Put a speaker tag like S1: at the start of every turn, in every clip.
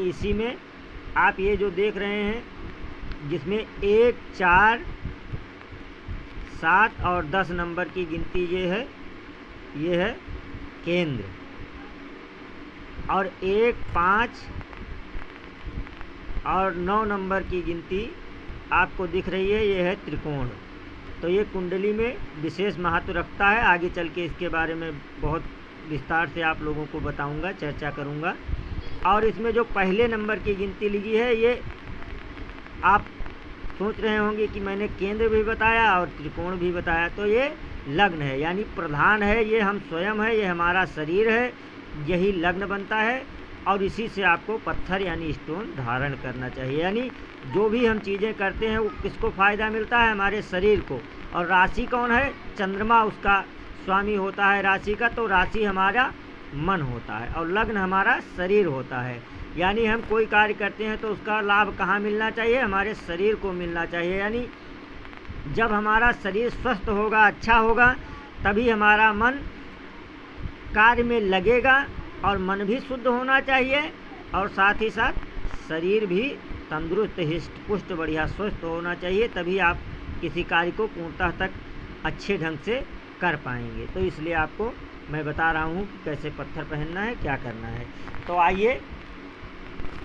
S1: इसी में आप ये जो देख रहे हैं, जिसमें 1, 4, 7 और 10 नंबर की गिनती ये है केंद्र, और 1, 5 और 9 नंबर की गिनती आपको दिख रही है, ये है त्रिकोण। तो ये कुंडली में विशेष महत्व रखता है। आगे चल के इसके बारे में बहुत विस्तार से आप लोगों को बताऊंगा, चर्चा करूंगा। और इसमें जो पहले नंबर की गिनती लिखी है, ये आप सोच रहे होंगे कि मैंने केंद्र भी बताया और त्रिकोण भी बताया, तो ये लग्न है, यानी प्रधान है, ये हम स्वयं है, ये हमारा शरीर है, यही लग्न बनता है। और इसी से आपको पत्थर यानी स्टोन धारण करना चाहिए। यानी जो भी हम चीज़ें करते हैं वो किसको फ़ायदा मिलता है? हमारे शरीर को। और राशि कौन है? चंद्रमा उसका स्वामी होता है राशि का, तो राशि हमारा मन होता है और लग्न हमारा शरीर होता है। यानी हम कोई कार्य करते हैं तो उसका लाभ कहाँ मिलना चाहिए? हमारे शरीर को मिलना चाहिए। यानी जब हमारा शरीर स्वस्थ होगा, अच्छा होगा, तभी हमारा मन कार्य में लगेगा। और मन भी शुद्ध होना चाहिए और साथ ही साथ शरीर भी तंदुरुस्त, हिष्ट पुष्ट, बढ़िया स्वस्थ होना चाहिए, तभी आप किसी कार्य को पूर्णतः तक अच्छे ढंग से कर पाएंगे। तो इसलिए आपको मैं बता रहा हूँ कि कैसे पत्थर पहनना है, क्या करना है। तो आइए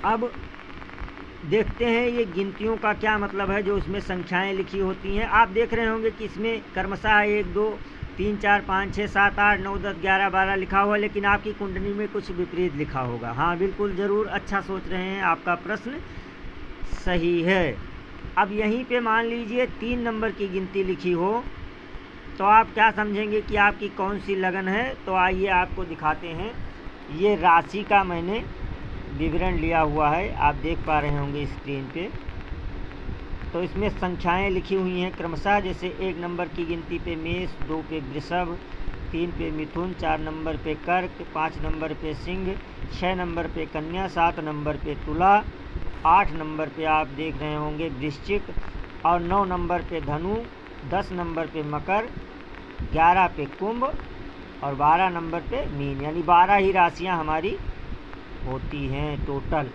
S1: अब देखते हैं ये गिनतियों का क्या मतलब है, जो इसमें संख्याएं लिखी होती हैं। आप देख रहे होंगे कि इसमें क्रमशः 1, 2, 3, 4, 5, 6, 7, 8, 9, 10, 11, 12 लिखा हुआ है, लेकिन आपकी कुंडली में कुछ विपरीत लिखा होगा। हाँ बिल्कुल, ज़रूर, अच्छा सोच रहे हैं, आपका प्रश्न सही है। अब यहीं पे मान लीजिए 3 नंबर की गिनती लिखी हो, तो आप क्या समझेंगे कि आपकी कौन सी लगन है? तो आइए आपको दिखाते हैं। ये राशि का मैंने विवरण लिया हुआ है, आप देख पा रहे होंगे स्क्रीन पे। तो इसमें संख्याएं लिखी हुई हैं क्रमशः, जैसे 1 नंबर की गिनती पे मेष, 2 पे वृषभ, 3 पे मिथुन, 4 नंबर पे कर्क, 5 नंबर पे सिंह, 6 नंबर पे कन्या, 7 नंबर पे तुला, 8 नंबर पे आप देख रहे होंगे वृश्चिक, और 9 नंबर पे धनु, 10 नंबर पे मकर, 11 पे कुंभ और 12 नंबर पे मीन। यानी 12 ही राशियां हमारी होती हैं टोटल।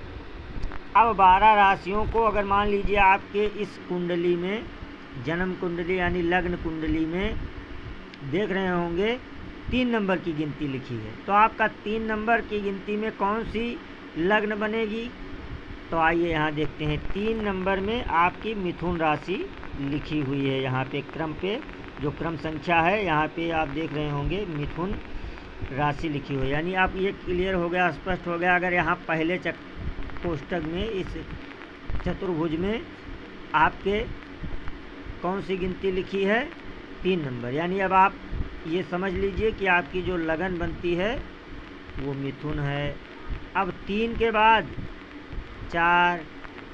S1: अब 12 राशियों को अगर मान लीजिए आपके इस कुंडली में, जन्म कुंडली यानी लग्न कुंडली में देख रहे होंगे 3 नंबर की गिनती लिखी है, तो आपका 3 नंबर की गिनती में कौन सी लग्न बनेगी? तो आइए यहाँ देखते हैं। 3 नंबर में आपकी मिथुन राशि लिखी हुई है, यहाँ पे क्रम पे जो क्रम संख्या है, यहाँ पे आप देख रहे होंगे मिथुन राशि लिखी हुई है। यानी आप ये क्लियर हो गया, स्पष्ट हो गया। अगर यहाँ पहले कोष्टक में, इस चतुर्भुज में आपके कौन सी गिनती लिखी है? 3 नंबर। यानी अब आप ये समझ लीजिए कि आपकी जो लगन बनती है वो मिथुन है। अब 3 के बाद 4,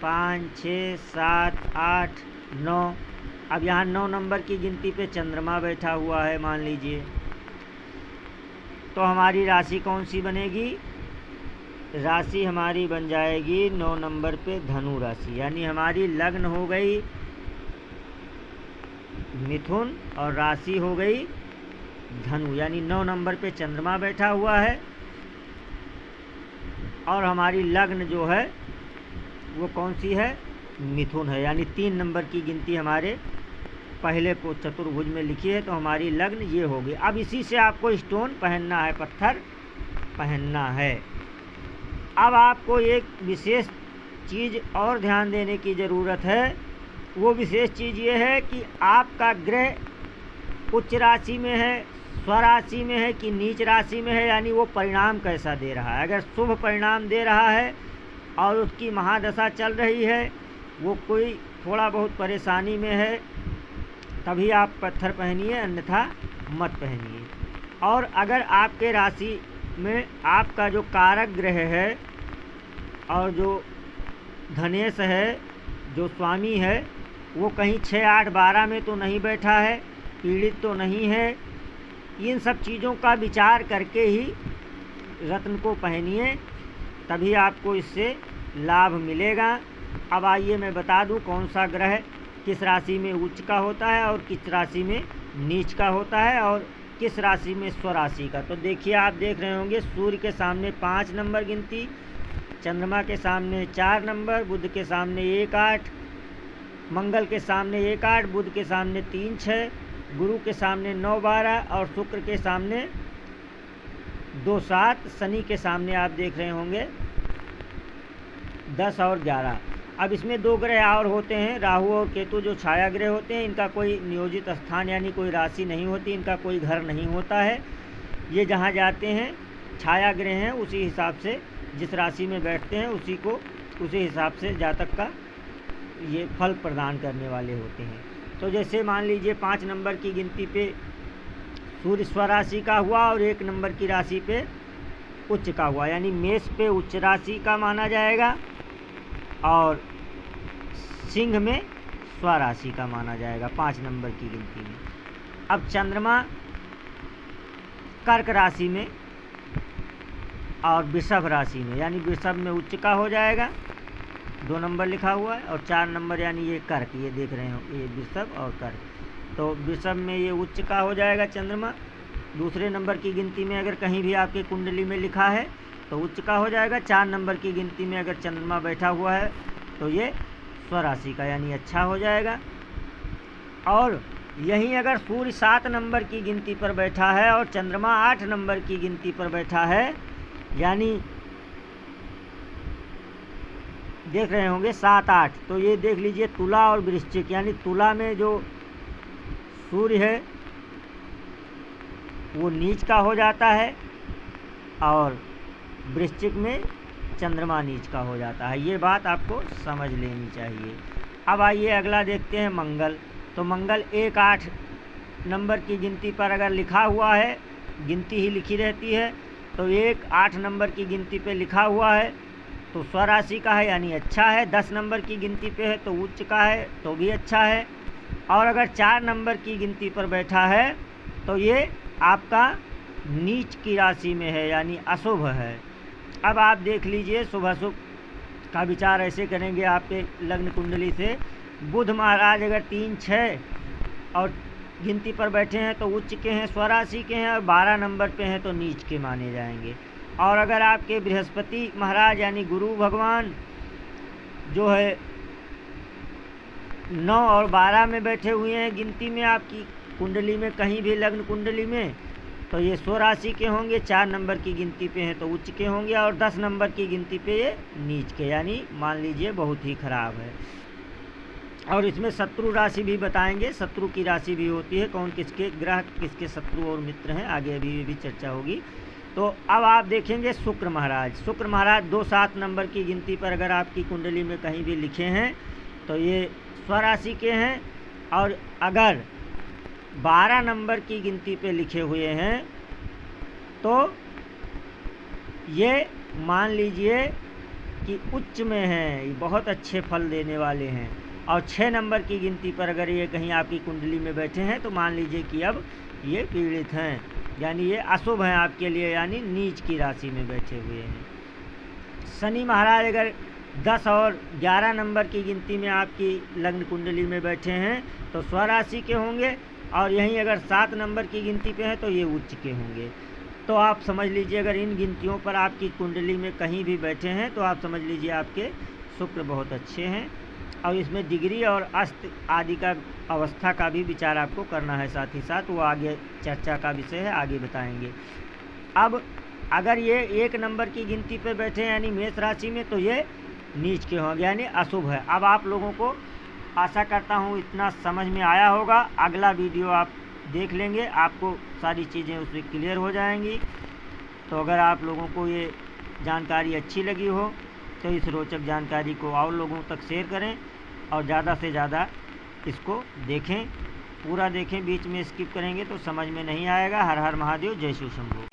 S1: 5, 6, 7, 8, 9। अब यहाँ 9 नंबर की गिनती पे चंद्रमा बैठा हुआ है मान लीजिए, तो हमारी राशि कौन सी बनेगी? राशि हमारी बन जाएगी 9 नंबर पे धनु राशि। यानी हमारी लग्न हो गई मिथुन और राशि हो गई धनु। यानी 9 नंबर पे चंद्रमा बैठा हुआ है और हमारी लग्न जो है वो कौन सी है? मिथुन है। यानी 3 नंबर की गिनती हमारे पहले को चतुर्भुज में लिखी है, तो हमारी लग्न ये होगी। अब इसी से आपको स्टोन पहनना है, पत्थर पहनना है। अब आपको एक विशेष चीज़ और ध्यान देने की ज़रूरत है। वो विशेष चीज़ ये है कि आपका ग्रह उच्च राशि में है, स्वराशि में है कि नीच राशि में है, यानी वो परिणाम कैसा दे रहा है। अगर शुभ परिणाम दे रहा है और उसकी महादशा चल रही है, वो कोई थोड़ा बहुत परेशानी में है, तभी आप पत्थर पहनिए, अन्यथा मत पहनिए। और अगर आपके राशि में आपका जो कारक ग्रह है और जो धनेश है, जो स्वामी है, वो कहीं 6, 8, 12 में तो नहीं बैठा है, पीड़ित तो नहीं है, इन सब चीज़ों का विचार करके ही रत्न को पहनिए, तभी आपको इससे लाभ मिलेगा। अब आइए मैं बता दूं कौन सा ग्रह किस राशि में उच्च का होता है और किस राशि में नीच का होता है और किस राशि में स्वराशि का। तो देखिए, आप देख रहे होंगे सूर्य के सामने 5 नंबर गिनती, चंद्रमा के सामने 4 नंबर, बुध के सामने 1 8, मंगल के सामने 1 8, बुध के सामने 3 6, गुरु के सामने 9 12 और शुक्र के सामने 2 7, शनि के सामने आप देख रहे होंगे 10 और 11। अब इसमें 2 ग्रह और होते हैं, राहु और केतु, जो छाया ग्रह होते हैं। इनका कोई नियोजित स्थान यानी कोई राशि नहीं होती, इनका कोई घर नहीं होता है। ये जहाँ जाते हैं छाया ग्रह हैं, उसी हिसाब से जिस राशि में बैठते हैं उसी हिसाब से जातक का ये फल प्रदान करने वाले होते हैं। तो जैसे मान लीजिए 5 नंबर की गिनती पे सूर्य स्वराशि का हुआ और 1 नंबर की राशि पे उच्च का हुआ, यानी मेष पे उच्च राशि का माना जाएगा और सिंह में स्वराशि का माना जाएगा 5 नंबर की गिनती में। अब चंद्रमा कर्क राशि में और वृषभ राशि में, यानी वृषभ में उच्च का हो जाएगा, 2 नंबर लिखा हुआ है, और 4 नंबर यानी ये कर्क, ये देख रहे हो ये वृषभ और कर्क। तो वृषभ में ये उच्च का हो जाएगा चंद्रमा। दूसरे नंबर की गिनती में अगर कहीं भी आपके कुंडली में लिखा है तो उच्च का हो जाएगा। 4 नंबर की गिनती में अगर चंद्रमा बैठा हुआ है तो ये स्वराशि का यानी अच्छा हो जाएगा। और यहीं अगर सूर्य 7 नंबर की गिनती पर बैठा है और चंद्रमा 8 नंबर की गिनती पर बैठा है, यानी देख रहे होंगे 7 8, तो ये देख लीजिए तुला और वृश्चिक, यानी तुला में जो सूर्य है वो नीच का हो जाता है और वृश्चिक में चंद्रमा नीच का हो जाता है। ये बात आपको समझ लेनी चाहिए। अब आइए अगला देखते हैं मंगल। तो मंगल 1 8 नंबर की गिनती पर अगर लिखा हुआ है, गिनती ही लिखी रहती है, तो 1 8 नंबर की गिनती पे लिखा हुआ है तो स्वराशि का है यानी अच्छा है। 10 नंबर की गिनती पे है तो उच्च का है तो भी अच्छा है। और अगर 4 नंबर की गिनती पर बैठा है तो ये आपका नीच की राशि में है यानी अशुभ है। अब आप देख लीजिए शुभ अशुभ का विचार ऐसे करेंगे आपके लग्न कुंडली से। बुध महाराज अगर 3 6 और गिनती पर बैठे हैं तो उच्च के हैं, स्वराशि के हैं, और 12 नंबर पे हैं तो नीच के माने जाएंगे। और अगर आपके बृहस्पति महाराज यानी गुरु भगवान जो है 9 और 12 में बैठे हुए हैं गिनती में आपकी कुंडली में, कहीं भी लग्न कुंडली में, तो ये स्वराशि के होंगे। 4 नंबर की गिनती पे हैं तो उच्च के होंगे और 10 नंबर की गिनती पे ये नीच के, यानी मान लीजिए बहुत ही खराब है। और इसमें शत्रु राशि भी बताएंगे, शत्रु की राशि भी होती है, कौन किसके ग्रह किसके शत्रु और मित्र हैं, आगे अभी भी चर्चा होगी। तो अब आप देखेंगे शुक्र महाराज 2 7 नंबर की गिनती पर अगर आपकी कुंडली में कहीं भी लिखे हैं तो ये स्वराशि के हैं। और अगर 12 नंबर की गिनती पे लिखे हुए हैं तो ये मान लीजिए कि उच्च में हैं, ये बहुत अच्छे फल देने वाले हैं। और 6 नंबर की गिनती पर अगर ये कहीं आपकी कुंडली में बैठे हैं तो मान लीजिए कि अब ये पीड़ित हैं, यानी ये अशुभ हैं आपके लिए, यानी नीच की राशि में बैठे हुए हैं। शनि महाराज अगर 10 और 11 नंबर की गिनती में आपकी लग्न कुंडली में बैठे हैं तो स्वराशि के होंगे। और यहीं अगर 7 नंबर की गिनती पे हैं तो ये उच्च के होंगे। तो आप समझ लीजिए अगर इन गिनतियों पर आपकी कुंडली में कहीं भी बैठे हैं तो आप समझ लीजिए आपके शुक्र बहुत अच्छे हैं। और इसमें डिग्री और अस्त आदि का अवस्था का भी विचार आपको करना है, साथ ही साथ वो आगे चर्चा का विषय है, आगे बताएंगे। अब अगर ये 1 नंबर की गिनती पे बैठे हैं यानी मेष राशि में तो ये नीच के होंगे यानी अशुभ है। अब आप लोगों को आशा करता हूँ इतना समझ में आया होगा। अगला वीडियो आप देख लेंगे, आपको सारी चीज़ें उसमें क्लियर हो जाएंगी। तो अगर आप लोगों को ये जानकारी अच्छी लगी हो तो इस रोचक जानकारी को और लोगों तक शेयर करें और ज़्यादा से ज़्यादा इसको देखें, पूरा देखें, बीच में स्किप करेंगे तो समझ में नहीं आएगा। हर हर महादेव, जय शिव शंभू।